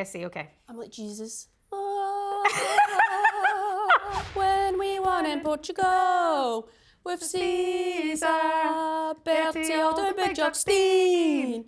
See, okay. I'm like, Jesus. When we won in Portugal with Caesar, Bertie, the big Justin.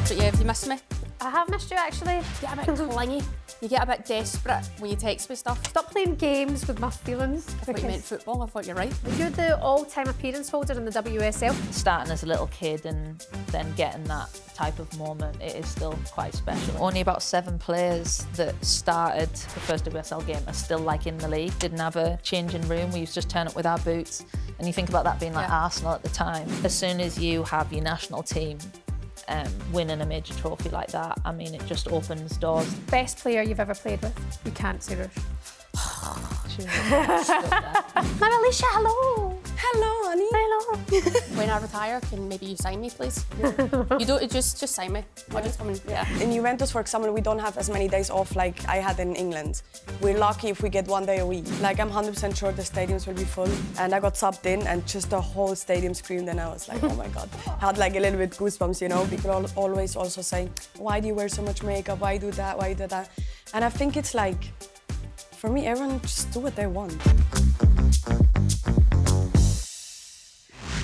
But yeah, have you missed me? I have missed you, actually. You get a bit clingy. You get a bit desperate when you text me stuff. Stop playing games with my feelings. I thought you meant football. I thought you're right. You're the all-time appearance holder in the WSL. Starting as a little kid and then getting that type of moment, it is still quite special. Only about 7 players that started the first WSL game are still like in the league. Didn't have a changing room. We used to just turn up with our boots. And you think about that being like Arsenal at the time. As soon as you have your national team winning a major trophy like that, I mean, it just opens doors. Best player you've ever played with? You can't say Ruesha. I'm Alisha, hello. Hello, honey. Hello. When I retire, can maybe you sign me, please? You don't, just sign me. I'll just come and, In Juventus, for example, we don't have as many days off like I had in England. We're lucky if we get 1 day a week. Like, I'm 100% sure the stadiums will be full. And I got subbed in and just the whole stadium screamed and I was like, oh my God. I had like a little bit goosebumps, you know? People always also say, why do you wear so much makeup? Why do that? Why do that? And I think it's like, for me, everyone just do what they want.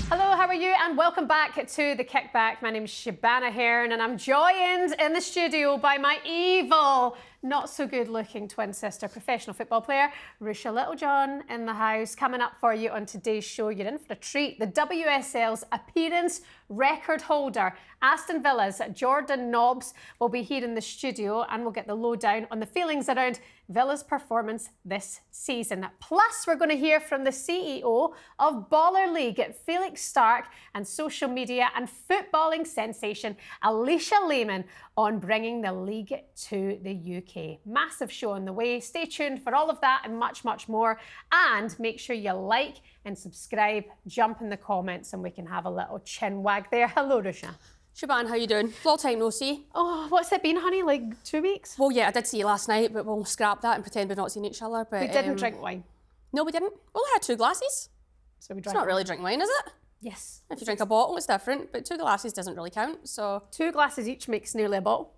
Hello, how are you? And welcome back to the Kickback. My name is Shebahn Aherne and I'm joined in the studio by my evil, not so good looking twin sister, professional football player, Ruesha Littlejohn in the house. Coming up for you on today's show, you're in for a treat. The WSL's appearance record holder, Aston Villa's Jordan Nobbs, will be here in the studio and we'll get the lowdown on the feelings around Villa's performance this season. Plus, we're going to hear from the CEO of Baller League, Felix Stark, and social media and footballing sensation, Alisha Lehmann, on bringing the league to the UK. Massive show on the way. Stay tuned for all of that and much, much more. And make sure you like and subscribe, jump in the comments, and we can have a little chin wag there. Hello, Ruesha. Shebahn, how you doing? Long time no see. Oh, what's it been, honey? Like 2 weeks? Well, yeah, I did see you last night, but we'll scrap that and pretend we've not seen each other. But We didn't drink wine. No, we didn't. We only had 2 glasses. So we It's drank. not really drinking wine, is it? Yes. If you drink a bottle, it's different, but 2 glasses doesn't really count, so 2 glasses each makes nearly a bottle.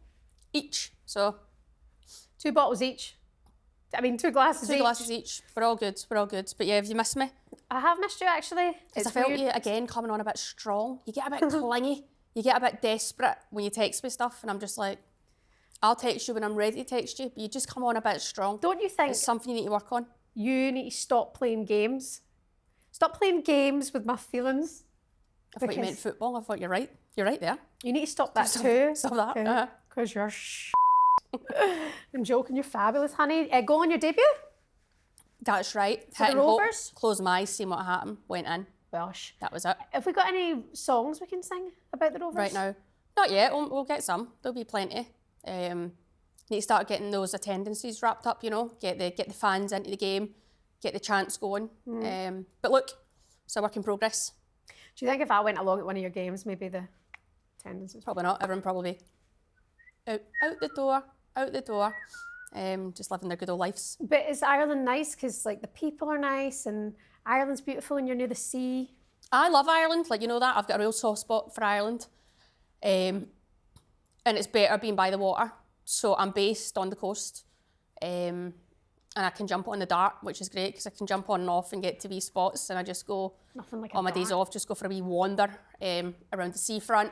each. So 2 bottles each. I mean, 2 glasses 2 each. glasses each. We're all good. We're all good. But yeah, have you missed me? I have missed you, actually. Because I felt you again coming on a bit strong. You get a bit clingy. You get a bit desperate when you text me stuff, and I'm just like, I'll text you when I'm ready to text you, but you just come on a bit strong. Don't you think It's something you need to work on. you need to stop playing games? Stop playing games with my feelings. I thought you meant football. I thought you're right. You're right there. You need to stop that too. Stop that. Because you're I'm joking, you're fabulous, honey. Go on your debut? That's right. the Hit and hope, Rovers? closed my eyes, seen what happened, went in. Gosh. That was it. Have we got any songs we can sing about the Rovers? Right now. Not yet. We'll get some. There'll be plenty. Need to start getting those attendances wrapped up, you know, get the fans into the game, get the chants going. But look, it's a work in progress. Do you think if I went along at one of your games, maybe the attendance was... Probably not. Everyone probably out the door, just living their good old lives. But is Ireland nice? Because like the people are nice and Ireland's beautiful and you're near the sea. I love Ireland, like you know that. I've got a real soft spot for Ireland. And it's better being by the water. So I'm based on the coast. And I can jump on the dart, which is great because I can jump on and off and get to wee spots, and I just go Nothing like on my days off, just go for a wee wander around the seafront.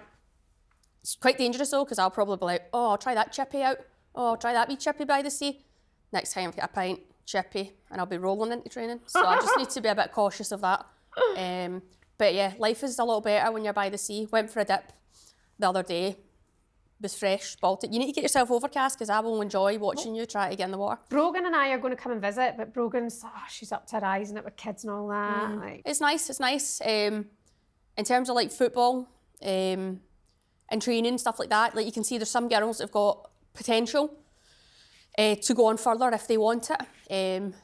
It's quite dangerous though, because I'll probably be like, oh, I'll try that chippy out. Oh, I'll try that wee chippy by the sea. Next time I get a pint, chippy, and I'll be rolling into training. So I just need to be a bit cautious of that. But yeah, life is a lot better when you're by the sea. Went for a dip the other day. Was fresh, Baltic. You need to get yourself overcast because I will enjoy watching you try to get in the water. Brogan and I are going to come and visit, but Brogan's, she's up to her eyes in it with kids and all that. Like, It's nice. In terms of like football and training, stuff like that, like you can see there's some girls that have got potential to go on further if they want it.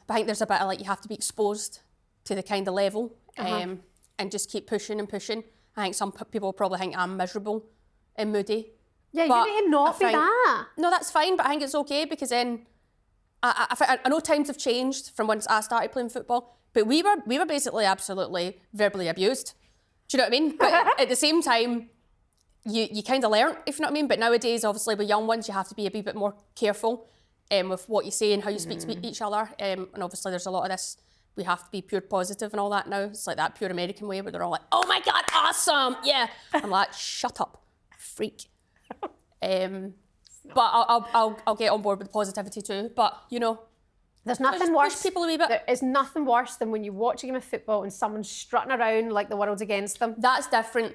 But I think there's a bit of like you have to be exposed to the kind of level and just keep pushing and pushing. I think some people probably think I'm miserable and moody. yeah, But you need to not be that. No, that's fine, but I think it's okay because then I know times have changed from when I started playing football, but we were basically absolutely verbally abused. Do you know what I mean? But at the same time, you kind of learn, if you know what I mean. But nowadays, obviously, with young ones, you have to be a wee bit more careful with what you say and how you speak to each other. And obviously, there's a lot of this. We have to be pure positive and all that now. It's like that pure American way where they're all like, "Oh my God, awesome, yeah." I'm like, "Shut up, freak." But I'll get on board with the positivity too. But you know, there's nothing just worse. push people a wee bit. There is nothing worse than when you watch a game of football and someone's strutting around like the world's against them. That's different.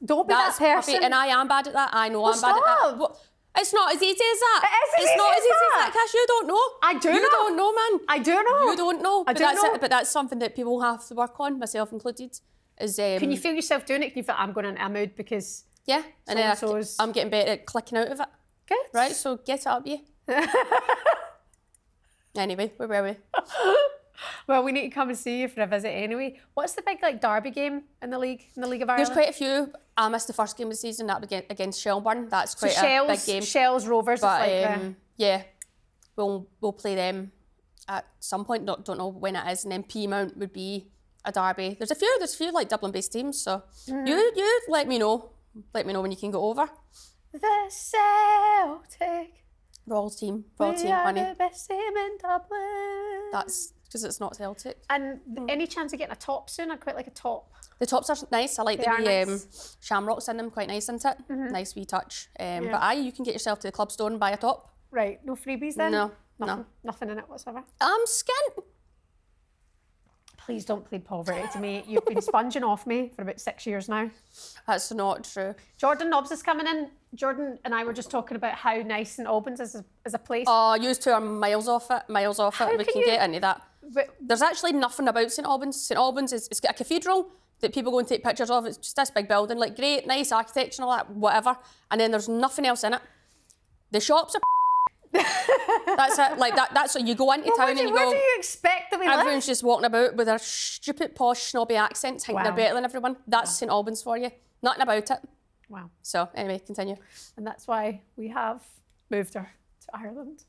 Don't be that person. And I am bad at that. I know I'm bad at that. Well, it's not as easy as that. It is It's not as easy as that, Cash. You don't know. I do You know. don't know, man. I do know. You don't know. I do know. But that's something that people have to work on, myself included. Is Can you feel yourself doing it? Can you feel, I'm going in a mood because... Yeah, and then So-and-so's- I'm getting better at clicking out of it. Good. Right, so get it up, you. Anyway, where were we? Well, we need to come and see you for a visit anyway. What's the big derby game in the league of Ireland? There's quite a few. I missed the first game of the season. That was against Shebahn. That's quite a big game. Shells, Rovers. But it's like yeah, we'll play them at some point. Don't know when it is. And then Peamount would be a derby. There's a few like Dublin-based teams. So you let me know. Let me know when you can go over. the Celtic. Royal team, We are honey. the best team in Dublin. That's because it's not Celtic. And any chance of getting a top soon? I'd quite like a top. The tops are nice. I like They the are wee nice. shamrocks in them. Quite nice, isn't it? Nice wee touch. But aye, you can get yourself to the club store and buy a top. Right, no freebies then? No, Nothing in it whatsoever. I'm skint. Please don't plead poverty to me. You've been sponging off me for about 6 years now. That's not true. Jordan Nobbs is coming in. Jordan and I were just talking about how nice St Albans is as a place. Oh, you two are miles off it. We can can you- get into that. But There's actually nothing about St Albans. St Albans it's got a cathedral that people go and take pictures of. It's just this big building, like great, nice architecture and all that, whatever. And then there's nothing else in it. The shops are that's it. Like that's what you go into town and you where go. do you expect that we Everyone's live? just walking about with their stupid, posh, snobby accents, thinking they're Wow. better than everyone. That's St Albans for you. Nothing about it. Wow. So anyway, continue. And that's why we have moved her to Ireland.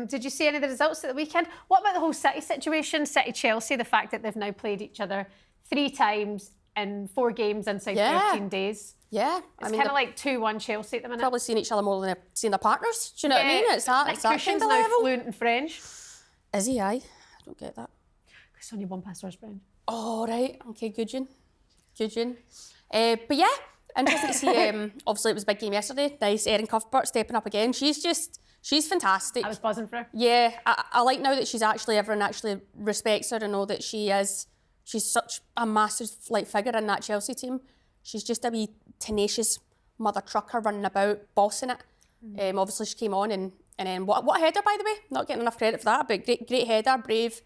Did you see any of the results at the weekend? What about the whole City situation? City-Chelsea, the fact that they've now played each other 3 times in 4 games inside Yeah. 13 days. Yeah, It's kind of like 2-1 Chelsea at the minute. probably seeing each other more than they're seeing their partners. Do you know what I mean? It's that Nick kind Cushion's of now level. fluent in French. Is he? Aye, I don't get that. Sonia won Pastor's French. Oh, right. Okay, good June. But yeah, interesting to see. Obviously, it was a big game yesterday. Nice, Erin Cuthbert stepping up again. She's fantastic. I was buzzing for her. Yeah, I like now that everyone actually respects her and know that she's such a massive figure in that Chelsea team. She's just a wee tenacious mother trucker running about, bossing it. Obviously, she came on and then what a header, by the way. Not getting enough credit for that, but great header, brave.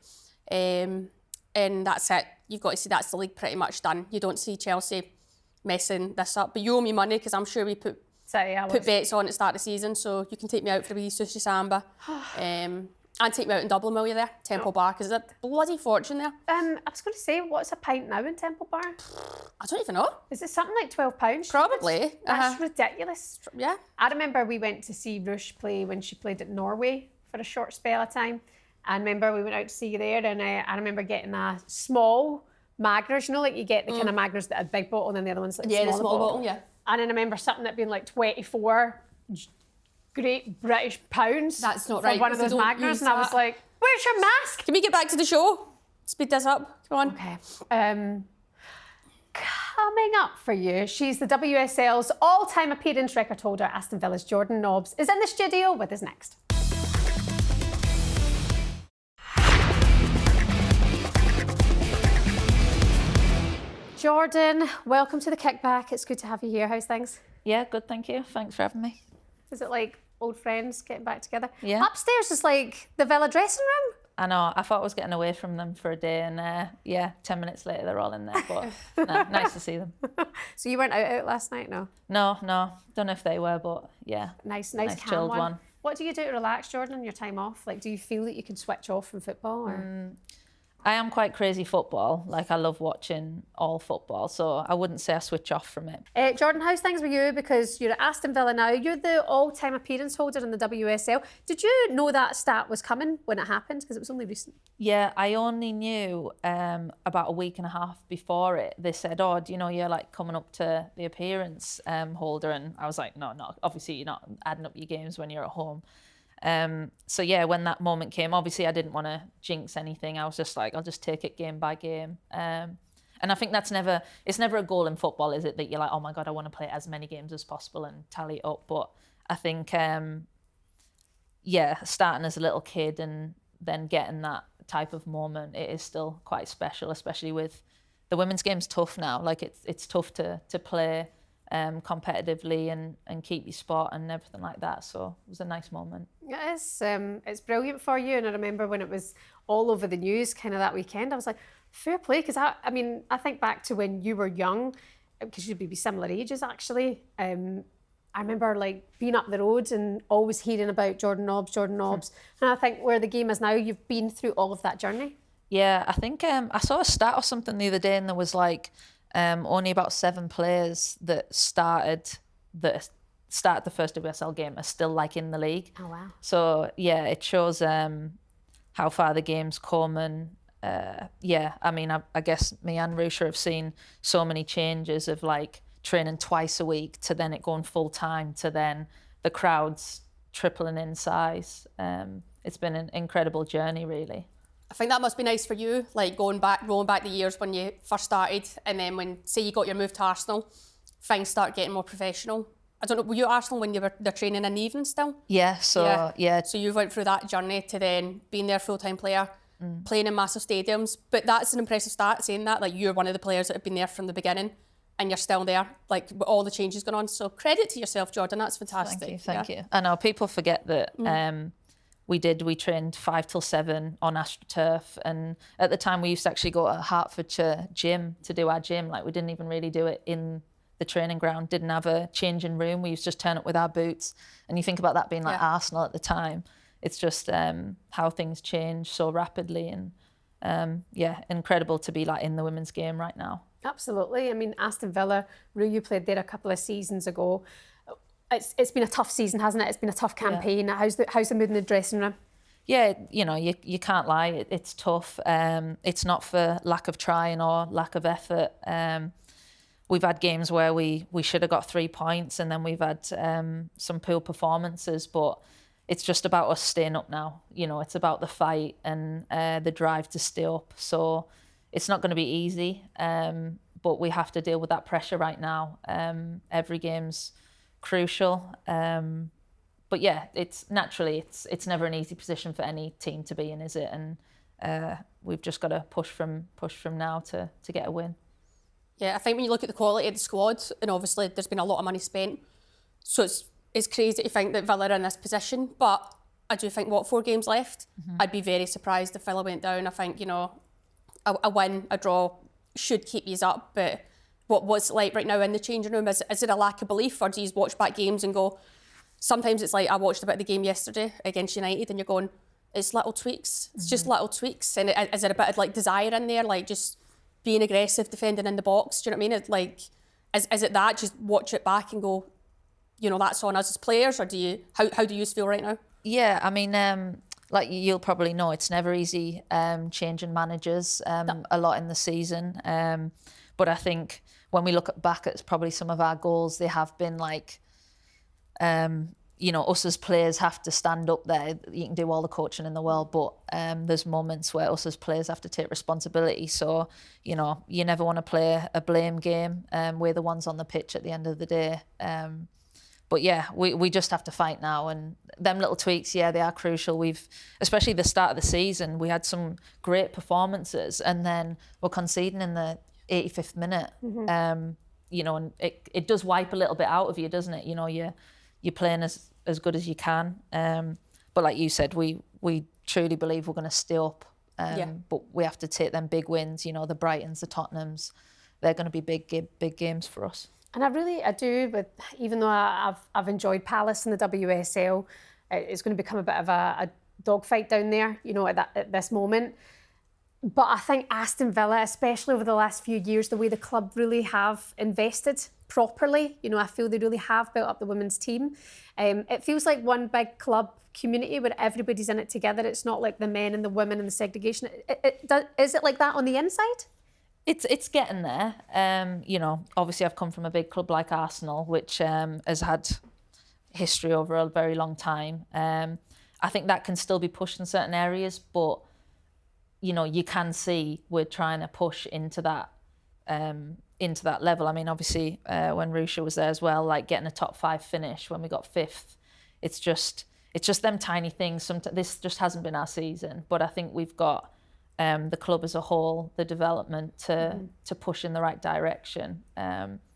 And that's it. You've got to see that's the league pretty much done. You don't see Chelsea messing this up. But you owe me money because I'm sure we put bets on at the start of the season, so you can take me out for a wee sushi samba. And take me out in Dublin while you're there, Temple Bar, because there's a bloody fortune there. I was going to say, what's a pint now in Temple Bar? I don't even know. Is it something like £12? Probably. That's ridiculous. Yeah. I remember we went to see Ruesha play when she played at Norway for a short spell of time. And remember we went out to see you there, and I remember getting a small Magners, you know, like you get the kind of Magners that are a big bottle and then the other one's like Yeah, the smaller small bottle, yeah. And then I remember something that being like 24 Great British pounds. That's not for right, one of because those they don't Magners, use and I was that. like, where's your mask? Can we get back to the show? Speed this up. Come on. Okay. Coming up for you, she's the WSL's all-time appearance record holder, Aston Villa's Jordan Nobbs, is in the studio with us next. Jordan, welcome to the Kickback. It's good to have you here. How's things? Yeah, good, thank you. Thanks for having me. Is it like old friends getting back together? Yeah. Upstairs is like the Villa dressing room. I know, I thought I was getting away from them for a day and yeah, 10 minutes later they're all in there, but no, nice to see them. So you weren't out last night, no? No, don't know if they were, but yeah. Nice Nice calm chilled one. What do you do to relax, Jordan, on your time off? Like, do you feel that you can switch off from football? Or? I am quite crazy football. Like, I love watching all football, so I wouldn't say I switch off from it. Jordan, how's things with you? Because you're at Aston Villa now. You're the all-time appearance holder in the WSL. Did you know that stat was coming when it happened? Because it was only recent. Yeah, I only knew about a week and a half before it. They said, oh, do you know you're like coming up to the appearance holder? And I was like, no, obviously you're not adding up your games when you're at home. So yeah, when that moment came, obviously I didn't want to jinx anything. I was just like, I'll just take it game by game. And I think it's never a goal in football, is it? That you're like, oh my God, I want to play as many games as possible and tally it up. But I think, starting as a little kid and then getting that type of moment, it is still quite special, especially with the women's game's tough now. Like it's tough to play competitively and keep your spot and everything like that. So it was a nice moment. It's brilliant for you. And I remember when it was all over the news kind of that weekend, I was like, fair play. Because I think back to when you were young, because you'd be similar ages actually. I remember like being up the road and always hearing about Jordan Nobbs. And I think where the game is now, you've been through all of that journey. Yeah, I think I saw a stat or something the other day, and there was like only about 7 players that started the first WSL game are still like in the league. Oh wow! So yeah, it shows how far the game's come, and I mean, I guess me and Ruesha have seen so many changes of like training twice a week to then it going full time to then the crowds tripling in size. It's been an incredible journey, really. I think that must be nice for you, like rolling back the years when you first started, and then when, say, you got your move to Arsenal, things start getting more professional. I don't know, were you at Arsenal when they're training in the evening still? Yeah, so yeah. So you went through that journey to then being their full-time player, playing in massive stadiums. But that's an impressive start, saying that, like you're one of the players that have been there from the beginning and you're still there, like with all the changes going on. So credit to yourself, Jordan, that's fantastic. Thank you. I know people forget that we trained 5 till 7 on AstroTurf, and at the time we used to actually go to Hertfordshire gym to do our gym. Like, we didn't even really do it in the training ground, didn't have a changing room. We used to just turn up with our boots. And you think about that being like Arsenal at the time. It's just how things change so rapidly, and incredible to be like in the women's game right now. Absolutely. I mean, Aston Villa, Rue, you played there a couple of seasons ago. It's been a tough season, hasn't it? It's been a tough campaign. Yeah. How's the mood in the dressing room? Yeah, you know, you can't lie. It's tough. It's not for lack of trying or lack of effort. We've had games where we should have got 3 points, and then we've had some poor performances, but it's just about us staying up now. You know, it's about the fight and the drive to stay up. So it's not going to be easy, but we have to deal with that pressure right now. Every game's crucial. But yeah, it's never an easy position for any team to be in, is it? And we've just got to push from now to get a win. Yeah, I think when you look at the quality of the squad, and obviously there's been a lot of money spent, so it's crazy to think that Villa are in this position. But I do think, 4 games left? I'd be very surprised if Villa went down. I think, you know, a win, a draw should keep you up. But what's it like right now in the changing room? Is it a lack of belief, or do you watch back games and go, sometimes it's like, I watched a bit of the game yesterday against United and you're going, it's little tweaks, it's just little tweaks. And is there a bit of like desire in there, like just being aggressive, defending in the box? Do you know what I mean? It's like, is it that, just watch it back and go, you know, that's on us as players? Or how do you feel right now? Yeah, I mean, like you'll probably know, it's never easy changing managers a lot in the season. But I think when we look back at probably some of our goals, they have been like, you know, us as players have to stand up there. You can do all the coaching in the world, but there's moments where us as players have to take responsibility. So, you know, you never want to play a blame game. We're the ones on the pitch at the end of the day. But yeah, we just have to fight now. And them little tweaks, yeah, they are crucial. Especially the start of the season, we had some great performances, and then we're conceding in the 85th minute. You know, and it does wipe a little bit out of you, doesn't it? You know, you're playing as good as you can. But like you said, we truly believe we're going to stay up. But we have to take them big wins. You know, the Brightons, the Tottenhams, they're going to be big games for us. And I do, but even though I've enjoyed Palace in the WSL, it's going to become a bit of a dogfight down there, you know, at this moment. But I think Aston Villa, especially over the last few years, the way the club really have invested properly, you know, I feel they really have built up the women's team. It feels like one big club community where everybody's in it together. It's not like the men and the women and the segregation. Is it like that on the inside? It's getting there. You know, obviously I've come from a big club like Arsenal, which has had history over a very long time. I think that can still be pushed in certain areas, but you know, you can see we're trying to push into that level. I mean, obviously, when Ruesha was there as well, like getting a top 5 finish when we got 5th, it's just them tiny things. This just hasn't been our season, but I think we've got the club as a whole, the development to push in the right direction.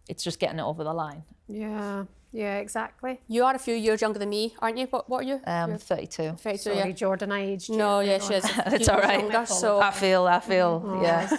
It's just getting it over the line. Yeah, exactly. You are a few years younger than me, aren't you? What are you? 32. 32, Sorry, yeah. Jordan, I aged you. No, yeah, she is. It's all right. Younger, so I feel, yeah.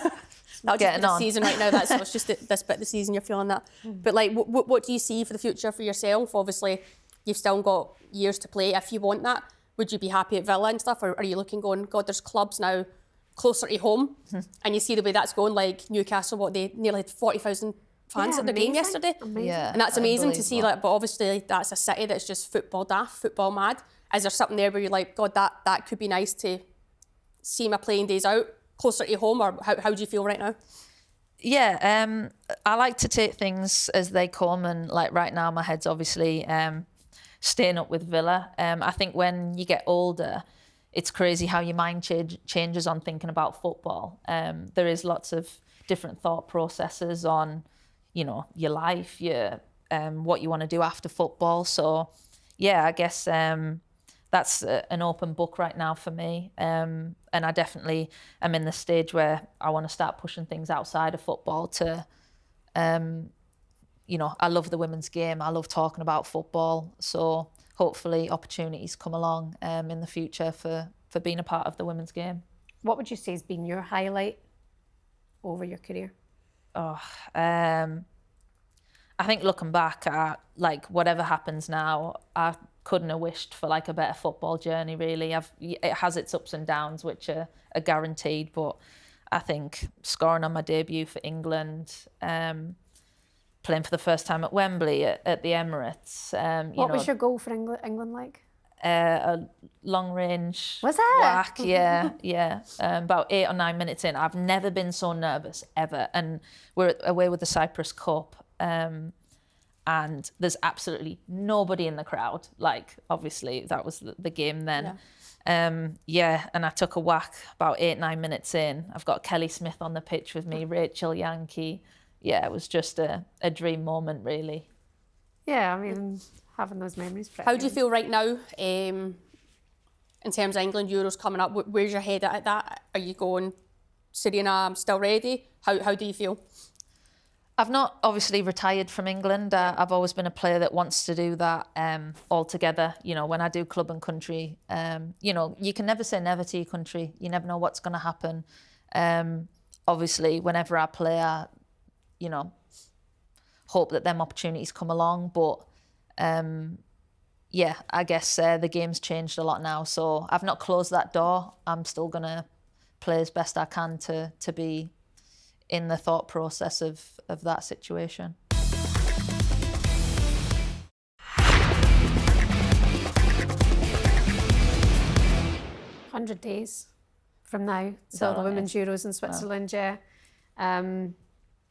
not Getting just on. the season right now. That's it's just this bit of the season you're feeling that. But like, what do you see for the future for yourself? Obviously, you've still got years to play. If you want that, would you be happy at Villa and stuff, or are you looking going, God, there's clubs now closer to home, and you see the way that's going, like Newcastle, they nearly had 40,000 fans at the game yesterday. Amazing. Yeah, and that's amazing to see. Like, but obviously that's a city that's just football daft, football mad. Is there something there where you're like, God, that could be nice to see my playing days out closer to home, or how do you feel right now? Yeah, I like to take things as they come, and like right now my head's obviously staying up with Villa. I think when you get older, it's crazy how your mind changes on thinking about football. There is lots of different thought processes on, you know, your life, your what you want to do after football. So yeah, I guess that's an open book right now for me. And I definitely am in the stage where I want to start pushing things outside of football to, you know, I love the women's game. I love talking about football. So hopefully opportunities come along in the future for being a part of the women's game. What would you say has been your highlight over your career? I think looking back at like whatever happens now, I couldn't have wished for like a better football journey really. It has its ups and downs, which are guaranteed, but I think scoring on my debut for England, playing for the first time at Wembley at the Emirates. What was your goal for England like? A long range Was it? whack, yeah. About 8 or 9 minutes in, I've never been so nervous ever. And we're away with the Cyprus Cup, and there's absolutely nobody in the crowd. Like, obviously, that was the game then. Yeah. And I took a whack about 8, 9 minutes in. I've got Kelly Smith on the pitch with me, Rachel Yankee. Yeah, it was just a dream moment, really. Yeah, I mean, having those memories. How do you feel right now in terms of England Euros coming up? Where's your head at that? Are you going, Serena, I'm still ready? How do you feel? I've not obviously retired from England. I've always been a player that wants to do that altogether. You know, when I do club and country, you know, you can never say never to your country. You never know what's going to happen. Obviously, whenever I play, I, you know, hope that them opportunities come along. But yeah, I guess the game's changed a lot now. So I've not closed that door. I'm still going to play as best I can to be in the thought process of that situation. 100 days from now till the Women's Euros in Switzerland, yeah.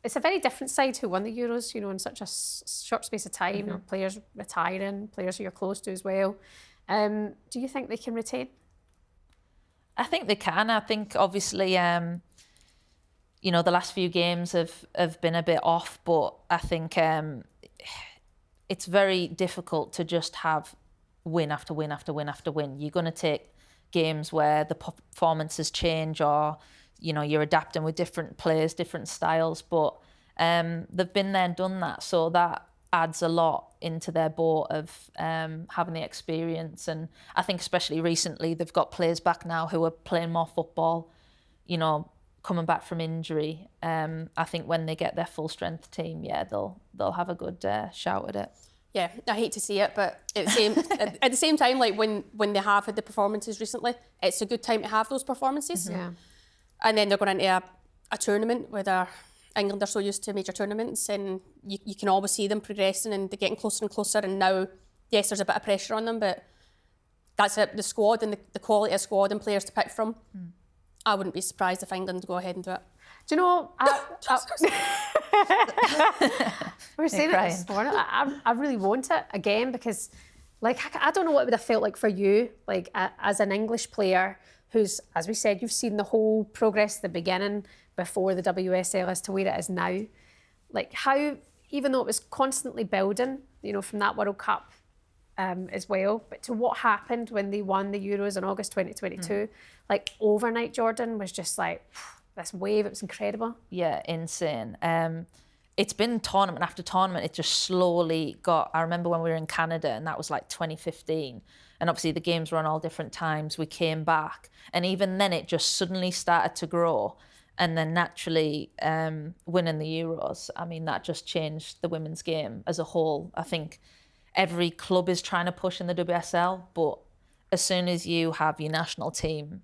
It's a very different side who won the Euros, you know, in such a short space of time. You know, players retiring, players who you're close to as well. Do you think they can retain? I think they can. I think obviously, you know, the last few games have been a bit off, but I think it's very difficult to just have win after win after win after win. You're going to take games where the performances change, or you know, you're adapting with different players, different styles, but they've been there and done that, so that adds a lot into their boat of having the experience. And I think especially recently they've got players back now who are playing more football, you know, coming back from injury. I think when they get their full strength team, yeah, they'll have a good shout at it. Yeah, I hate to see it, but at the same time, like when they have had the performances recently, it's a good time to have those performances. Yeah. And then they're going into a tournament where England are so used to major tournaments, and you can always see them progressing and they're getting closer and closer. And now, yes, there's a bit of pressure on them, but that's it. The squad and the quality of squad and players to pick from. I wouldn't be surprised if England go ahead and do it. Do you know, we were saying it this morning, I really want it again because, like, I don't know what it would have felt like for you, like, as an English player who's, as we said, you've seen the whole progress, the beginning before the WSL as to where it is now. Like, how, even though it was constantly building, you know, from that World Cup as well, but to what happened when they won the Euros in August 2022, like, overnight, Jordan, was just like, this wave, it was incredible. Yeah, insane. It's been tournament after tournament. It just slowly got, I remember when we were in Canada and that was like 2015. And obviously the games were on all different times. We came back and even then it just suddenly started to grow. And then naturally winning the Euros, I mean, that just changed the women's game as a whole. I think every club is trying to push in the WSL, but as soon as you have your national team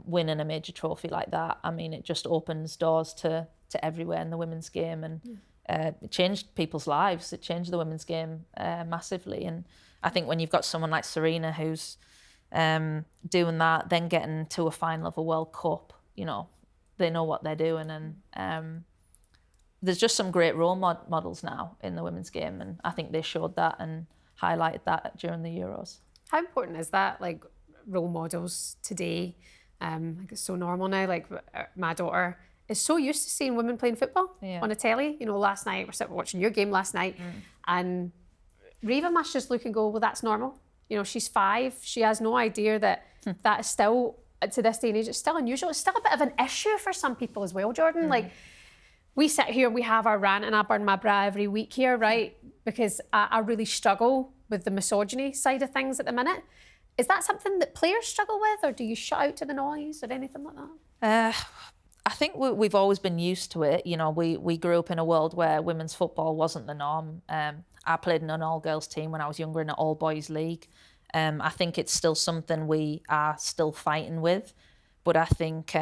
winning a major trophy like that, I mean, it just opens doors to everywhere in the women's game, and it changed people's lives. It changed the women's game massively. And I think when you've got someone like Serena who's doing that, then getting to a final of a World Cup, you know, they know what they're doing. And there's just some great role models now in the women's game, and I think they showed that and highlighted that during the Euros. How important is that, like, role models today? Like, it's so normal now. Like, my daughter is so used to seeing women playing football on a telly. You know, last night, we're sitting watching your game last night, and Reva must just look and go, well, that's normal. You know, she's 5. She has no idea that that is still, to this day and age, it's still unusual. It's still a bit of an issue for some people as well, Jordan. Like, we sit here, we have our rant, and I burn my bra every week here, right? Because I really struggle with the misogyny side of things at the minute. Is that something that players struggle with, or do you shut out to the noise or anything like that? I think we've always been used to it. You know, we grew up in a world where women's football wasn't the norm. I played in an all-girls team when I was younger in an all-boys league. I think it's still something we are still fighting with, but I think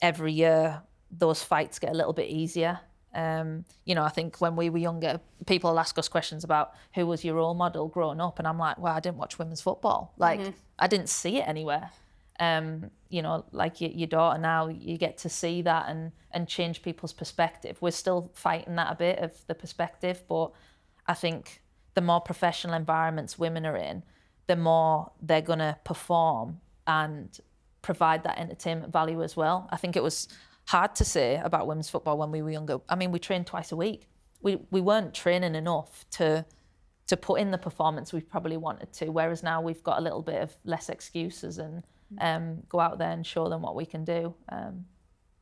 every year those fights get a little bit easier. You know, I think when we were younger, people ask us questions about who was your role model growing up, and I'm like, well, I didn't watch women's football. Like, I didn't see it anywhere. You know, like your daughter now, you get to see that and change people's perspective. We're still fighting that a bit of the perspective, but I think the more professional environments women are in, the more they're going to perform and provide that entertainment value as well. I think it was hard to say about women's football when we were younger. I mean, we trained twice a week. We weren't training enough to put in the performance we probably wanted to, whereas now we've got a little bit of less excuses and go out there and show them what we can do,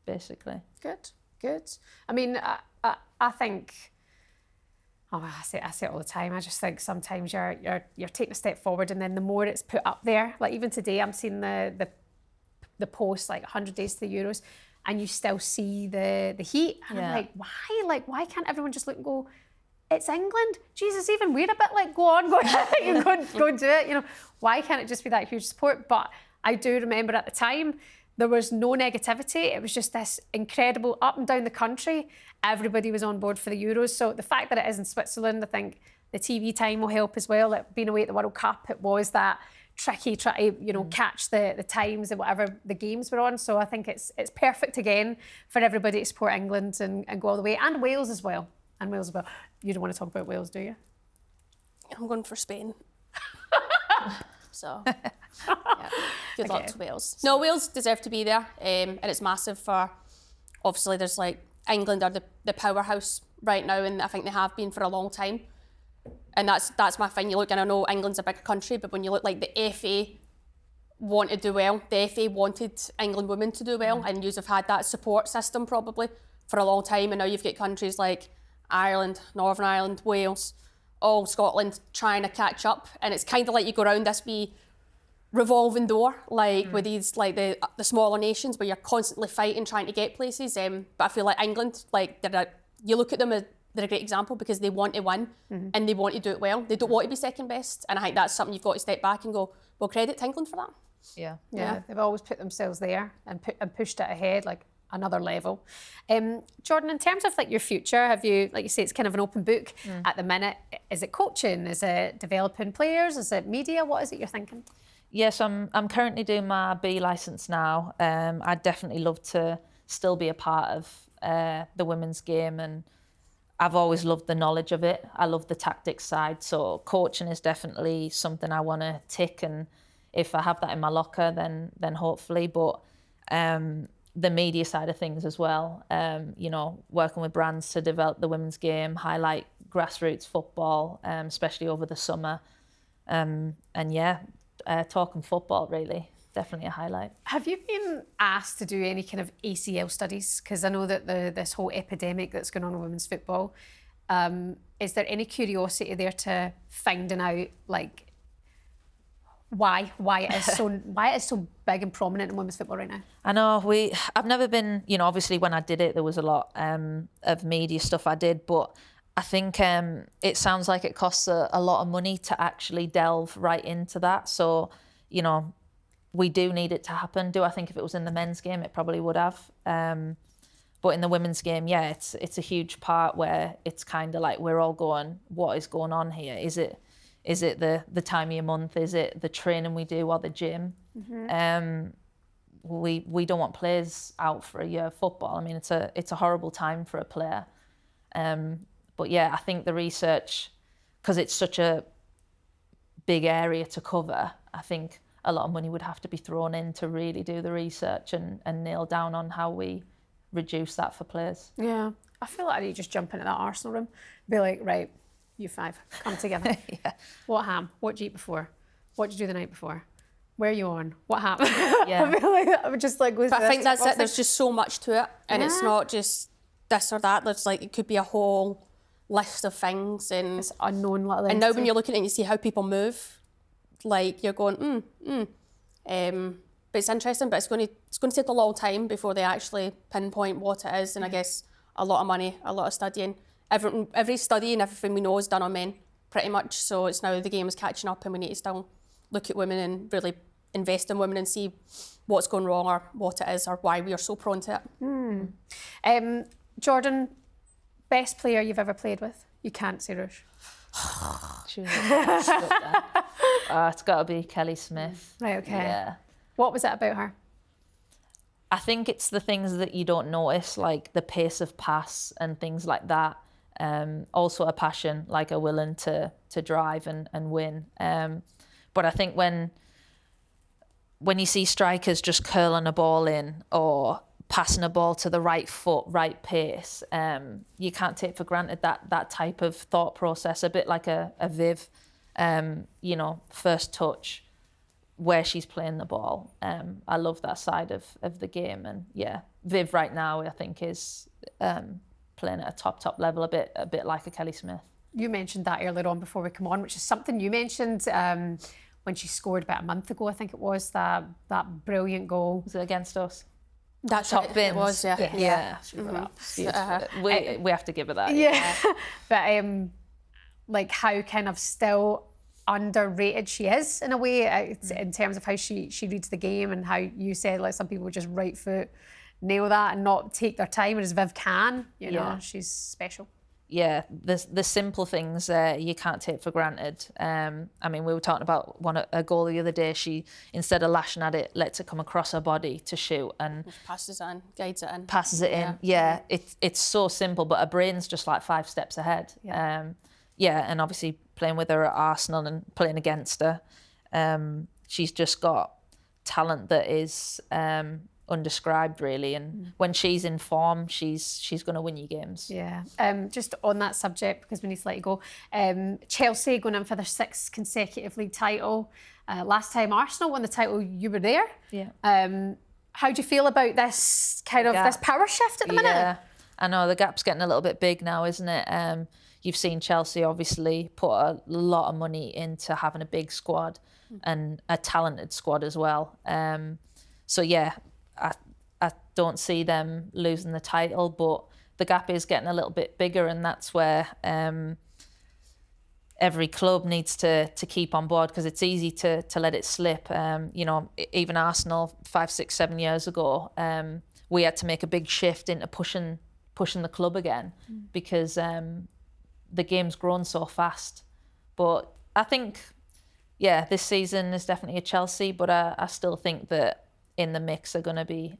basically. Good. I mean, I think, I say it all the time. I just think sometimes you're taking a step forward, and then the more it's put up there, like even today, I'm seeing the post, like 100 days to the Euros, and you still see the heat, and I'm like, why? Like, why can't everyone just look and go, it's England? Jesus, even we're a bit like, go on, go and do it. You know, why can't it just be that huge support? But I do remember at the time, there was no negativity. It was just this incredible up and down the country. Everybody was on board for the Euros. So the fact that it is in Switzerland, I think the TV time will help as well. Like, being away at the World Cup, it was that tricky, try to, you know, catch the times and whatever the games were on. So I think it's perfect again for everybody to support England and go all the way. And Wales as well. You don't want to talk about Wales, do you? I'm going for Spain. So, good luck to Wales. No, Wales deserve to be there, and it's massive for, obviously there's like, England are the powerhouse right now, and I think they have been for a long time. And that's my thing. You look, and I know England's a bigger country, but when you look, like, the FA want to do well, the FA wanted England women to do well, and you've had that support system probably for a long time, and now you've got countries like Ireland, Northern Ireland, Wales, all Scotland trying to catch up, and it's kind of like you go around this wee revolving door, like with these, like the smaller nations where you're constantly fighting, trying to get places. But I feel like England, like, you look at them as they're a great example because they want to win and they want to do it well. They don't want to be second best, and I think that's something you've got to step back and go, well, credit to England for that. Yeah. Yeah, they've always put themselves there and pushed it ahead, like another level. Jordan, in terms of like your future, have you, like you say, it's kind of an open book at the minute. Is it coaching? Is it developing players? Is it media? What is it you're thinking? Yes, I'm currently doing my B licence now. I'd definitely love to still be a part of the women's game, and I've always loved the knowledge of it. I love the tactics side, so coaching is definitely something I want to tick, and if I have that in my locker, then hopefully. But the media side of things as well, you know, working with brands to develop the women's game, highlight grassroots football, especially over the summer, and yeah, talking football really. Definitely a highlight. Have you been asked to do any kind of ACL studies? Because I know that this whole epidemic that's going on in women's football, is there any curiosity there to finding out like why it is so big and prominent in women's football right now? I know I've never been, you know, obviously when I did it there was a lot of media stuff I did, but I think it sounds like it costs a lot of money to actually delve right into that. So, you know, we do need it to happen. Do I think if it was in the men's game, it probably would have. But in the women's game, yeah, it's a huge part where it's kind of like we're all going, what is going on here? Is it the time of your month? Is it the training we do or the gym? We don't want players out for a year of football. I mean, it's a horrible time for a player. But yeah, I think the research, because it's such a big area to cover, I think a lot of money would have to be thrown in to really do the research and nail down on how we reduce that for players. Yeah, I feel like I need to just jump into that Arsenal room, be like, right, you five, come together. Yeah. What ham? What did you eat before? What did you do the night before? Where are you on? What happened? Yeah. I feel like I would just like. But I think that's it. There's just so much to it, and it's not just this or that. There's like it could be a whole list of things, and It's unknown little. and now when you're looking at it, and you see how people move, like you're going, but it's interesting. But it's going to take a long time before they actually pinpoint what it is, and I guess a lot of money, a lot of studying. Every study and everything we know is done on men, pretty much. So it's now the game is catching up, and we need to still look at women and really invest in women and see what's going wrong or what it is or why we are so prone to it. Jordan, best player you've ever played with? You can't say Rush. It's got to be Kelly Smith. Right, okay. Yeah. What was it about her? I think it's the things that you don't notice, like the pace of pass and things like that. Also a passion, like a willing to drive and win. But I think when you see strikers just curling a ball in or passing a ball to the right foot, right pace, you can't take for granted that type of thought process, a bit like a Viv, you know, first touch, where she's playing the ball. I love that side of the game. And yeah, Viv right now I think is playing at a top level, a bit like a Kelly Smith. You mentioned that earlier on before we come on, which is something you mentioned when she scored about a month ago, I think it was, that brilliant goal. Was it against us? That's Top it. bins. It was, yeah. Yeah. We have to give her that. Yeah. But like how kind of still underrated she is in a way, in terms of how she reads the game, and how you said like some people just right foot nail that and not take their time, whereas Viv can, you know, she's special. Yeah, the simple things you can't take for granted. I mean, we were talking about a goal the other day. She, instead of lashing at it, lets it come across her body to shoot and Passes it in, guides it in. Passes it in. Yeah, it's so simple, but her brain's just like 5 steps ahead. Yeah, and obviously playing with her at Arsenal and playing against her, she's just got talent that is undescribed really, and when she's in form, she's going to win you games. Yeah. Just on that subject, because we need to let you go, Chelsea going in for their 6th consecutive league title. Last time Arsenal won the title, you were there. Yeah. How do you feel about this kind of this power shift at the minute? Yeah, I know the gap's getting a little bit big now, isn't it? You've seen Chelsea obviously put a lot of money into having a big squad and a talented squad as well. So yeah, I don't see them losing the title, but the gap is getting a little bit bigger, and that's where every club needs to keep on board, because it's easy to let it slip. You know, even Arsenal 5, 6, 7 years ago, we had to make a big shift into pushing the club again, because the game's grown so fast. But I think, yeah, this season is definitely a Chelsea, but I still think that in the mix are going to be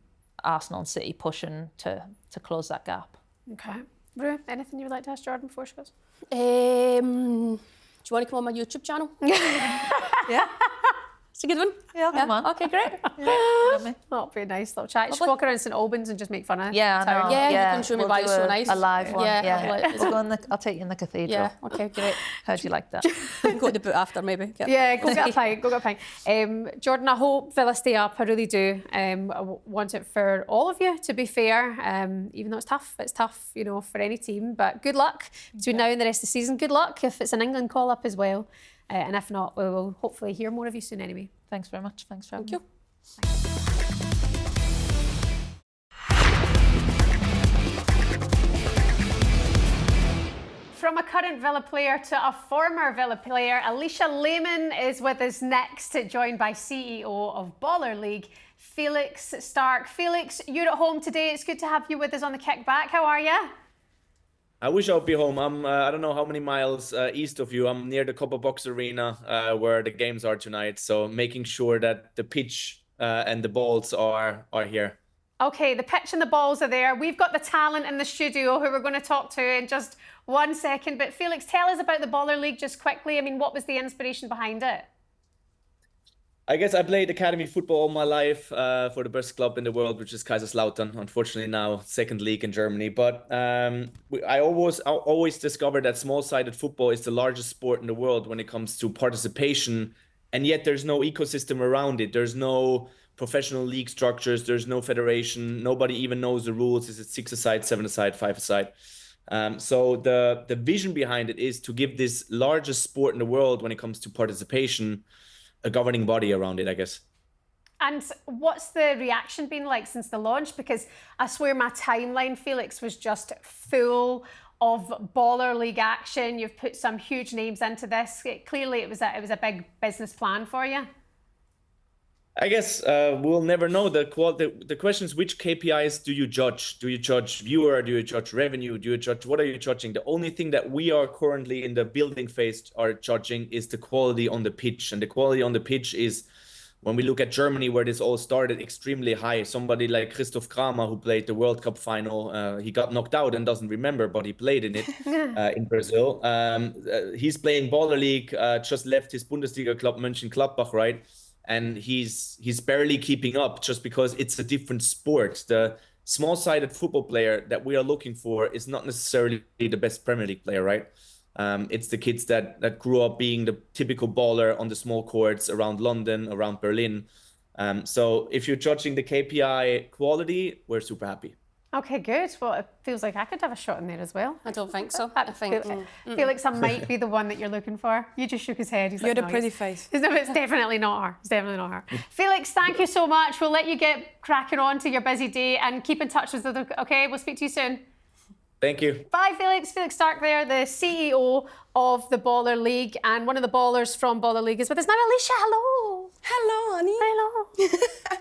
Arsenal and City pushing to close that gap. Okay. Rue, anything you would like to ask Jordan before she goes? Do you want to come on my YouTube channel? Yeah. It's a good one. Yeah, come on. Okay, great. That'll be a nice little chat. Just walk around St Albans and just make fun of Yeah, I know. Yeah, you can show me we'll why do it's so nice. A live one. Yeah. We'll go in I'll take you in the cathedral. Yeah, okay, great. How'd you like that? Go to the boot after, maybe. Yeah, go get a pint. Go get a pint. Jordan, I hope Villa stay up. I really do. I want it for all of you, to be fair. Even though it's tough. It's tough, you know, for any team. But good luck between now and the rest of the season. Good luck if it's an England call-up as well. And if not, we will hopefully hear more of you soon anyway. Thanks very much. Thanks for having me. From a current Villa player to a former Villa player, Alisha Lehmann is with us next, joined by CEO of Baller League, Felix Stark. Felix, you're at home today. It's good to have you with us on the Kickback. How are you? I wish I would be home. I'm, I don't know how many miles east of you. I'm near the Copper Box Arena where the games are tonight. So making sure that the pitch and the balls are here. Okay, the pitch and the balls are there. We've got the talent in the studio who we're going to talk to in just 1 second. But Felix, tell us about the Baller League just quickly. I mean, what was the inspiration behind it? I guess I played academy football all my life for the best club in the world, which is Kaiserslautern. Unfortunately now second league in Germany. But I always discovered that small-sided football is the largest sport in the world when it comes to participation. And yet there's no ecosystem around it. There's no professional league structures. There's no federation. Nobody even knows the rules. Is it 6-a-side, 7-a-side, 5-a-side? So the vision behind it is to give this largest sport in the world when it comes to participation a governing body around it, I guess. And what's the reaction been like since the launch? Because I swear my timeline, Felix, was just full of Baller League action. You've put some huge names into this. Clearly, it was a big business plan for you. I guess we'll never know. The question is, which KPIs do you judge? Do you judge viewer? Do you judge revenue? Do you judge, what are you judging? The only thing that we are currently in the building phase are judging is the quality on the pitch. And the quality on the pitch is, when we look at Germany, where this all started, extremely high. Somebody like Christoph Kramer, who played the World Cup final, he got knocked out and doesn't remember, but he played in it in Brazil. He's playing Baller League, just left his Bundesliga club, Mönchengladbach, right? And he's barely keeping up just because it's a different sport. The small-sided football player that we are looking for is not necessarily the best Premier League player, right? It's the kids that grew up being the typical baller on the small courts around London, around Berlin. So if you're judging the KPI quality, we're super happy. Okay, good. Well, it feels like I could have a shot in there as well. I don't think so. I think Felix, I might be the one that you're looking for. You just shook his head. He's You're like, the no, pretty face. No, it's definitely not her. It's definitely not her. Felix, thank you so much. We'll let you get cracking on to your busy day and keep in touch with us. Okay, we'll speak to you soon. Thank you. Bye, Felix. Felix Stark there, the CEO of the Baller League, and one of the ballers from Baller League is with us now. Alisha, hello. Hello, honey. Hello.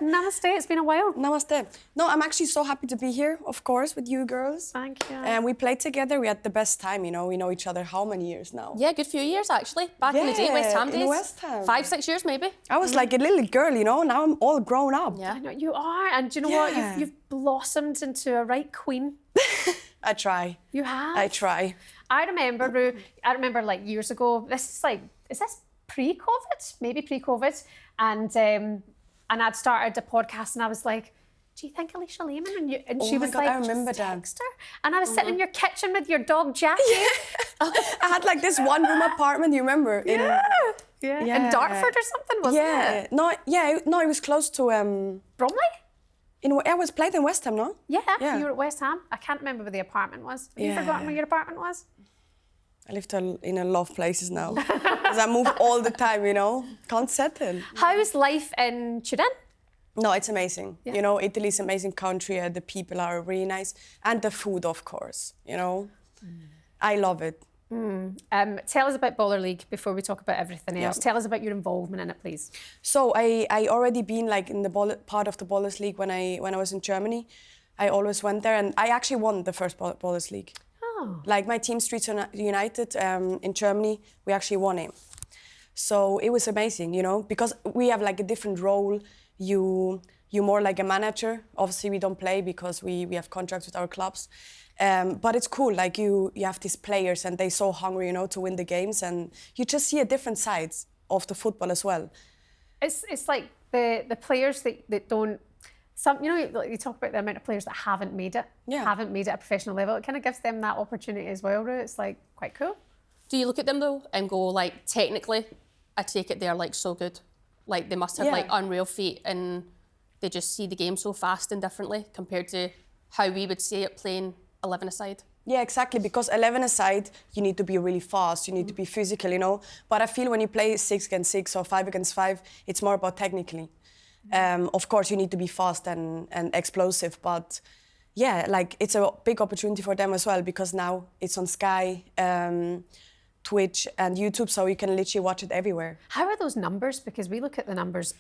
Namaste. It's been a while. Namaste. No, I'm actually so happy to be here, of course, with you girls. Thank you. And we played together. We had the best time, you know. We know each other how many years now? Yeah, good few years actually. Back in the day, West Ham days. in West Ham. 5, 6 years maybe. I was like a little girl, you know. Now I'm all grown up. Yeah. I know you are, and do you know what? You've blossomed into a right queen. I try. You have. I try. I remember like years ago. Is this pre-COVID? Maybe pre-COVID, and I'd started a podcast, and I was like, "Do you think Alisha Lehmann?" And she was God, like, I remember "Just that. text her." And I was sitting in your kitchen with your dog Jackie. I had like this one-room apartment. You remember? Yeah. In Dartford or something, wasn't it? No, it was close to Bromley. I was played in West Ham, no? Yeah, you were at West Ham. I can't remember where the apartment was. Have you forgotten where your apartment was? I lived in a lot of places now. Because I move all the time, you know. Can't settle. How's life in Turin? No, it's amazing. Yeah. You know, Italy's an amazing country. The people are really nice. And the food, of course, you know. I love it. Tell us about Baller League before we talk about everything else. Tell us about your involvement in it, please. So I already been like in the part of the Ballers League when I was in Germany. I always went there, and I actually won the first Ballers League. Oh. Like my team, Streets United, in Germany, we actually won it. So it was amazing, you know, because we have like a different role. You more like a manager. Obviously, we don't play because we have contracts with our clubs. But it's cool, like you have these players and they're so hungry, you know, to win the games, and you just see a different sides of the football as well. It's like the players that don't. Some, you know, you talk about the amount of players that haven't made it, haven't made it at a professional level. It kind of gives them that opportunity as well, Ru. It's like quite cool. Do you look at them though and go like, technically, I take it they're like so good, like they must have like unreal feet, and they just see the game so fast and differently compared to how we would see it playing 11-a-side? Yeah, exactly, because 11-a-side, you need to be really fast, you need to be physical, you know. But I feel when you play 6 against 6 or 5 against 5, it's more about technically. Of course, you need to be fast and explosive, but yeah, like it's a big opportunity for them as well, because now it's on Sky, Twitch and YouTube, so you can literally watch it everywhere. How are those numbers? Because we look at the numbers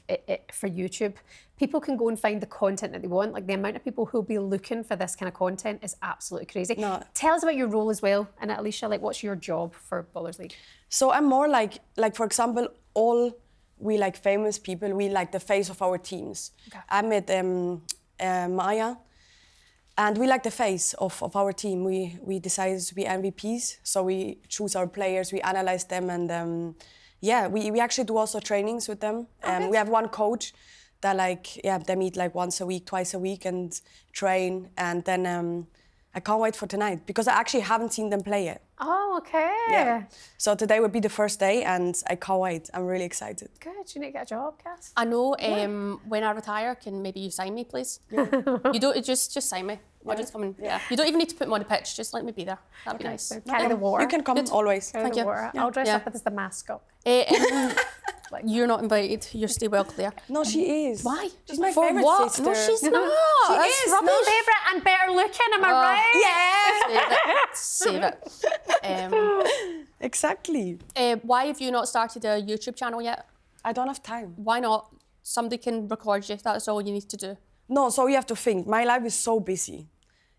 for YouTube. People can go and find the content that they want. Like the amount of people who'll be looking for this kind of content is absolutely crazy. No. Tell us about your role as well. And Alisha, like what's your job for Ballers League? So I'm more like for example, all we like famous people, we like the face of our teams. Okay. I met Maya, and we like the face of our team. We decided to be MVPs, so we choose our players, we analyze them, and we actually do also trainings with them. We have one coach that they meet like once a week, twice a week, and train. And then I can't wait for tonight because I actually haven't seen them play yet. Oh, okay. Yeah. So today would be the first day, and I can't wait. I'm really excited. Good. You need to get a job, Cass. I know. When I retire, can maybe you sign me, please? Yeah. You don't just sign me. I'll just come and You don't even need to put me on the pitch. Just let me be there. That'd be nice. So carry the water. You can come always. Carry Thank the you. water. I'll dress up as the mascot. You're not invited. You're stay well clear. No, she is. Why? She's my For favorite what? sister. No, she's not. She That's is. rubbish. No, favourite and better looking, am I right? Yeah. Save it. Exactly. Why have you not started a YouTube channel yet? I don't have time. Why not? Somebody can record you. That's all you need to do. No, so you have to think. My life is so busy.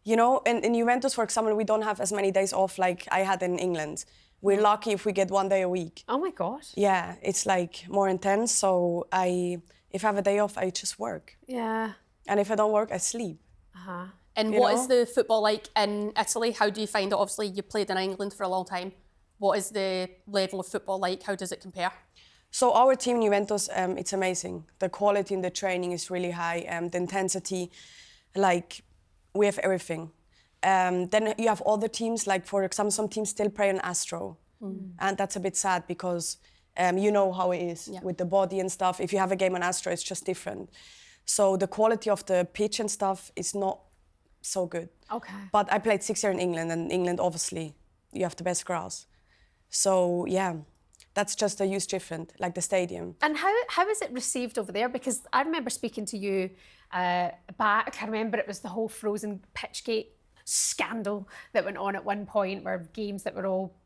You know, in Juventus, for example, we don't have as many days off like I had in England. We're lucky if we get 1 day a week. Oh my God. Yeah, it's like more intense. So if I have a day off, I just work. Yeah. And if I don't work, I sleep. Uh-huh. And what is the football like in Italy? How do you find it? Obviously, you played in England for a long time. What is the level of football like? How does it compare? So our team in Juventus, it's amazing. The quality in the training is really high. The intensity, like we have everything. Then you have other teams, like for example, some teams still play on Astro. And that's a bit sad because you know how it is with the body and stuff. If you have a game on Astro, it's just different. So the quality of the pitch and stuff is not so good. Okay. But I played 6 years in England, and England, obviously, you have the best grass. So yeah, that's just a huge difference, like the stadium. And how is it received over there? Because I remember speaking to you back, I remember it was the whole frozen pitchgate scandal that went on at one point, where games that were all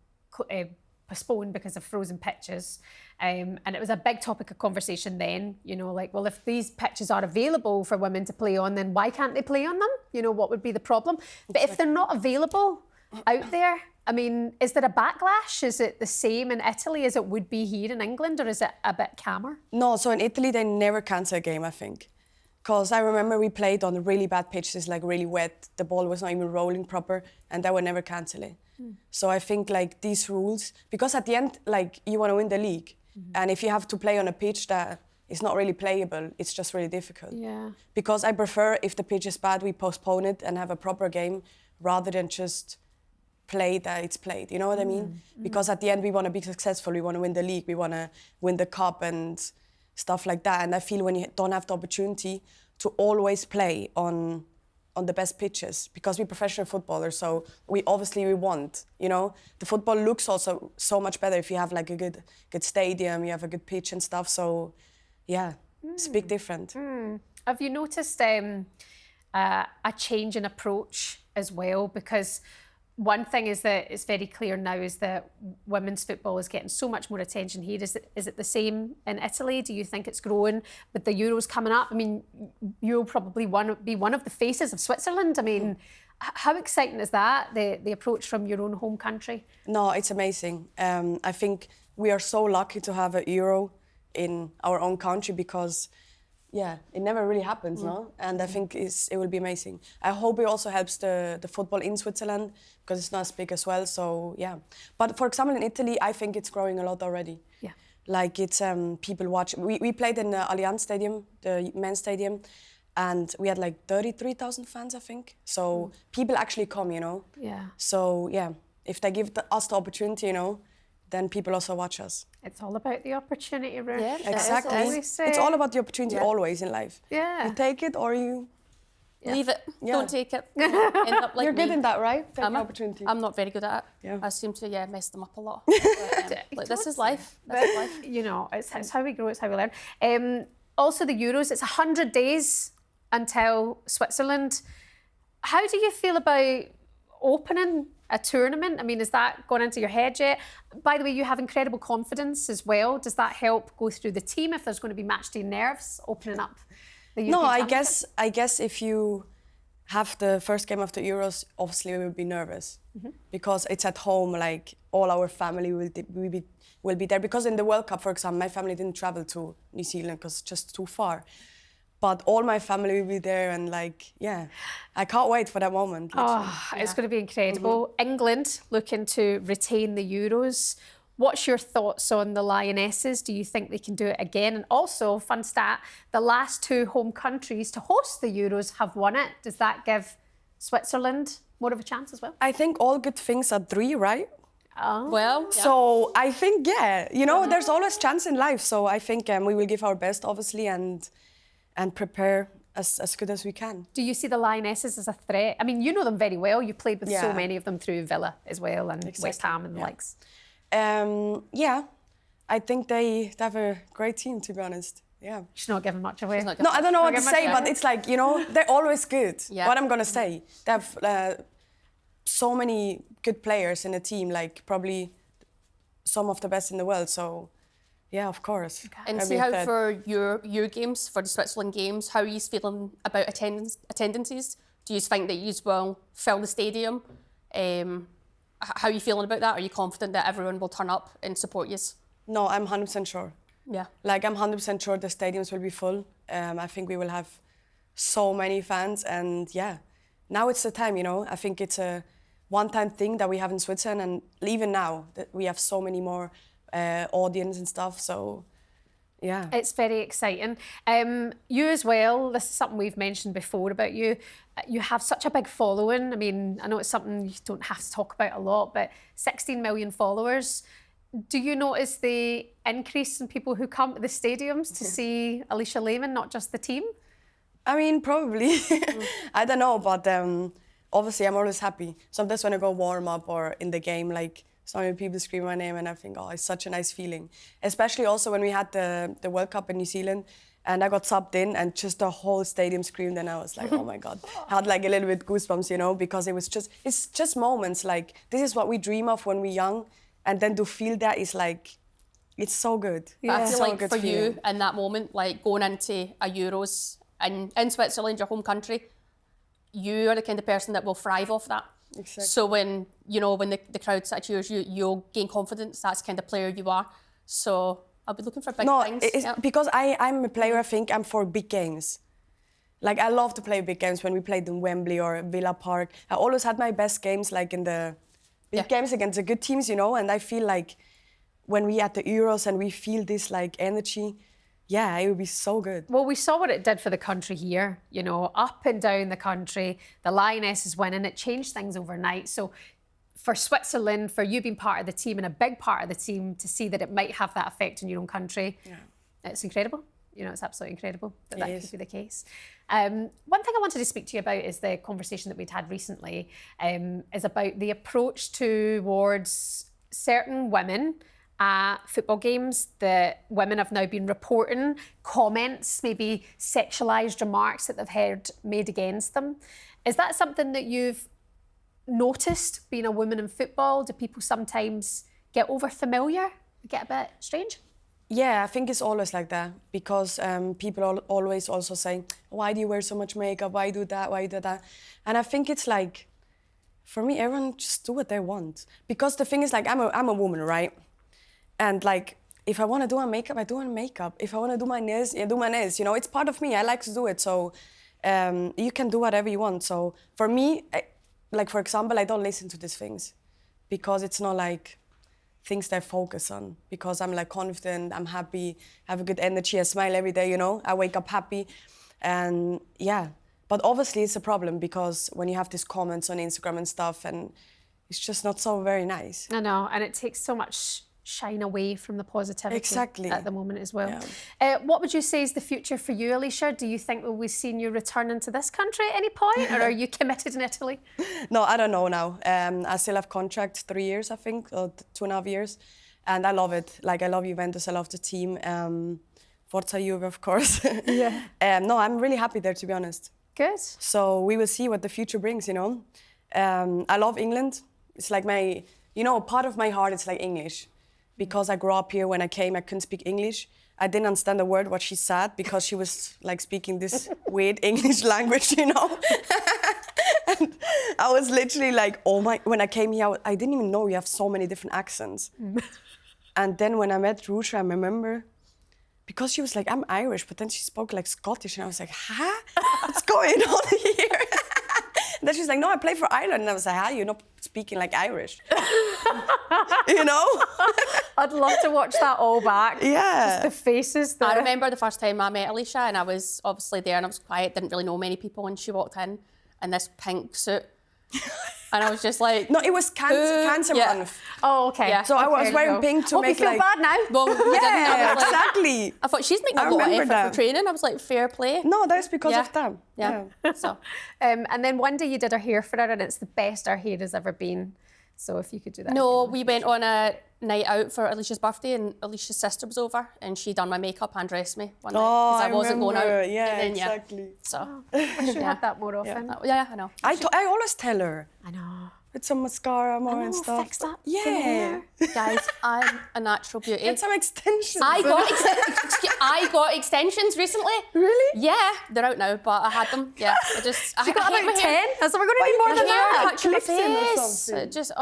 postponed because of frozen pitches. And it was a big topic of conversation then, you know, like, well, if these pitches are available for women to play on, then why can't they play on them? You know, what would be the problem? But if they're not available out there, I mean, is there a backlash? Is it the same in Italy as it would be here in England, or is it a bit calmer? No, so in Italy, they never cancel a game, I think. Because I remember we played on really bad pitches, like really wet. The ball was not even rolling proper, and they would never cancel it. So I think like these rules, because at the end, like you want to win the league. And if you have to play on a pitch that is not really playable, it's just really difficult. Yeah. Because I prefer, if the pitch is bad, we postpone it and have a proper game rather than just play that it's played. You know what I mean? Because at the end, we want to be successful. We want to win the league. We want to win the cup and stuff like that. And I feel when you don't have the opportunity to always play on the best pitches, because we're professional footballers, so we want, you know, the football looks also so much better if you have like a good stadium, you have a good pitch and stuff. So yeah, it's a big difference. Have you noticed a change in approach as well? Because one thing is that it's very clear now is that women's football is getting so much more attention here. Is it the same in Italy? Do you think it's growing with the Euros coming up? I mean, you'll probably be one of the faces of Switzerland. I mean, how exciting is that, the approach from your own home country? No, it's amazing. I think we are so lucky to have a Euro in our own country because, yeah, it never really happens, no? And I think it will be amazing. I hope it also helps the football in Switzerland because it's not as big as well, so yeah. But for example, in Italy, I think it's growing a lot already. Yeah. Like it's, people watch. We played in the Allianz Stadium, the men's stadium, and we had like 33,000 fans, I think. So people actually come, you know? Yeah. So yeah, if they give us the opportunity, you know, then people also watch us. It's all about the opportunity, Ruesha. Yeah, Exactly. It's all about the opportunity always in life. Yeah. You take it or you... Leave it. Yeah. Don't take it. End up like You're good me. in that, right? Take Am the I? opportunity. I'm not very good at it. Yeah. I seem to mess them up a lot. But, like, this is life. This is life. You know, it's how we grow, it's how we learn. Also, the Euros, it's 100 days until Switzerland. How do you feel about opening a tournament? I mean, has that gone into your head yet? By the way, you have incredible confidence as well. Does that help go through the team if there's going to be match day nerves opening up the European No, Championship? I guess if you have the first game of the Euros, obviously we will be nervous because it's at home. Like all our family will be there. Because in the World Cup, for example, my family didn't travel to New Zealand because it's just too far. But all my family will be there, and like, yeah, I can't wait for that moment. Literally. Oh, it's going to be incredible. England looking to retain the Euros. What's your thoughts on the Lionesses? Do you think they can do it again? And also, fun stat, the last two home countries to host the Euros have won it. Does that give Switzerland more of a chance as well? I think all good things are three, right? Well, yeah. So I think, yeah, you know, there's always chance in life. So I think we will give our best, obviously, and prepare as good as we can. Do you see the Lionesses as a threat? I mean, you know them very well. You played with so Yeah. many of them through Villa as well and West Ham and the likes. Yeah, I think they have a great team, to be honest. Yeah. She's not giving much away. not No, I don't know what to Not giving say, much but it's like, you know, they're always good. Yeah. What I'm going to say. They have so many good players in the team, like probably some of the best in the world. So, yeah, of course. And I'll see be how third. for your games, for the Switzerland games, how are you feeling about attendances? Do you think that you will fill the stadium? How are you feeling about that? Are you confident that everyone will turn up and support you? No, I'm 100% sure. Yeah. Like, I'm 100% sure the stadiums will be full. I think we will have so many fans, and yeah, now it's the time, you know. I think it's a one-time thing that we have in Switzerland, and even now that we have so many more audience and stuff, so yeah. It's very exciting. You as well, this is something we've mentioned before about you. You have such a big following. I mean, I know it's something you don't have to talk about a lot, but 16 million followers. Do you notice the increase in people who come to the stadiums to see Alisha Lehmann, not just the team? I mean, probably. I don't know, but obviously I'm always happy. Sometimes when I go warm up or in the game, like so many people scream my name and I think, oh, it's such a nice feeling. Especially also when we had the World Cup in New Zealand and I got subbed in and just the whole stadium screamed and I was like, oh my God. I had like a little bit goosebumps, you know, because it's just moments. Like, this is what we dream of when we're young, and then to feel that is like, it's so good. But I It's feel so like good for feeling. you in that moment, like going into a Euros in Switzerland, your home country, you are the kind of person that will thrive off that. Exactly. So when the crowd sort of cheers you, you'll gain confidence. That's the kind of player you are. So I'll be looking for big things. It's Yeah. because I'm a player, I think I'm for big games. Like, I love to play big games when we played in Wembley or Villa Park. I always had my best games like in the big games against the good teams, you know, and I feel like when we at the Euros and we feel this like energy, yeah, it would be so good. Well, we saw what it did for the country here, you know, up and down the country. The Lionesses winning, it changed things overnight. So for Switzerland, for you being part of the team and a big part of the team, to see that it might have that effect in your own country, it's incredible. You know, it's absolutely incredible that that could be the case. One thing I wanted to speak to you about is the conversation that we'd had recently, is about the approach towards certain women at football games. That women have now been reporting comments, maybe sexualised remarks that they've heard made against them. Is that something that you've noticed being a woman in football? Do people sometimes get over familiar, get a bit strange? Yeah, I think it's always like that because people always also say, why do you wear so much makeup? Why do that? Why do that? And I think it's like, for me, everyone just do what they want. Because the thing is like, I'm a woman, right? And like, if I want to do my makeup, I do my makeup. If I want to do my nails, I do my nails. You know, it's part of me. I like to do it. So you can do whatever you want. So for me, like for example, I don't listen to these things because it's not like things that I focus on. Because I'm like confident, I'm happy, have a good energy, I smile every day, you know, I wake up happy. And yeah, but obviously it's a problem because when you have these comments on Instagram and stuff, and it's just not so very nice. I know, and it takes so much shine away from the positivity Exactly. at the moment as well. Yeah. What would you say is the future for you, Alisha? Do you think we'll be seeing you returning to this country at any point, or are you committed in Italy? No, I don't know now. I still have contract 3 years, I think, or 2.5 years, and I love it. Like I love Juventus, I love the team. Forza Juve, of course. Yeah. No, I'm really happy there, to be honest. Good. So we will see what the future brings, you know. I love England. It's like my, you know, part of my heart is like English. Because I grew up here, when I came, I couldn't speak English. I didn't understand a word what she said because she was like speaking this weird English language, you know. And I was literally like, oh my, when I came here, I didn't even know you have so many different accents. And then when I met Ruesha, I remember, because she was like, I'm Irish, but then she spoke like Scottish, and I was like, huh? What's going on here? And then she's like, no, I play for Ireland. And I was like, huh? You're not speaking like Irish. You know? I'd love to watch that all back. Yeah. Just the faces. I remember the first time I met Alisha, and I was obviously there and I was quiet, didn't really know many people, and she walked in this pink suit. And I was just like... No, it was cancer yeah. month. Oh, okay. Yeah. So I was wearing pink to Hope make you feel like... bad now. Well, Yeah, I was like- exactly. I thought she's making I a lot of remember effort that. for training. I was like, fair play. No, that's because Yeah. of them. Yeah. So And then one day you did her hair for her, and it's the best her hair has ever been. So if you could do that. no, again. we went on a night out for Alisha's birthday, and Alisha's sister was over, and she done my makeup and dressed me one night Oh, because I wasn't going out. remember. Yeah, And then, exactly. So Wish you had that more often. yeah, I know. I always tell her, I know. put some mascara more and stuff. Fix that. Yeah. Guys, I'm a natural beauty. Get some extensions. I got extensions recently. Really? Yeah, they're out now, but I had them. Yeah, I just. I You got hate about my hair. 10? So we're going to need more My than hair that. touching my clips in or face. something. It just,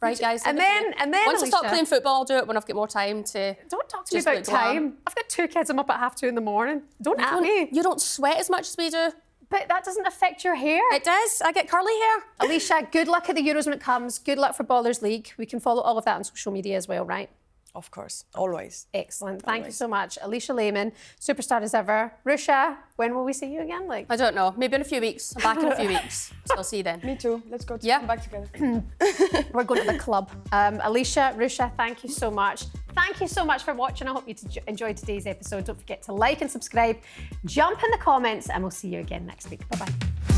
right, guys. And let me then, tell you. Once I stop Alisha- playing football, I'll do it when I've got more time to. Don't talk to me Just about look glam. time. I've got 2 kids. I'm up at 2:30 in the morning. Don't at me. You don't sweat as much as we do. But that doesn't affect your hair. It does. I get curly hair. Alisha, good luck at the Euros when it comes. Good luck for Ballers League. We can follow all of that on social media as well, right? Of course, always. Excellent. Thank you so much. Alisha Lehmann, superstar as ever. Ruesha, when will we see you again? Like, I don't know. Maybe in a few weeks. I'm back in a few weeks. So I'll see you then. Me too. Let's go Yeah. come back together. we're going to the club. Alisha, Ruesha, thank you so much. Thank you so much for watching. I hope you enjoyed today's episode. Don't forget to like and subscribe. Jump in the comments, and we'll see you again next week. Bye-bye.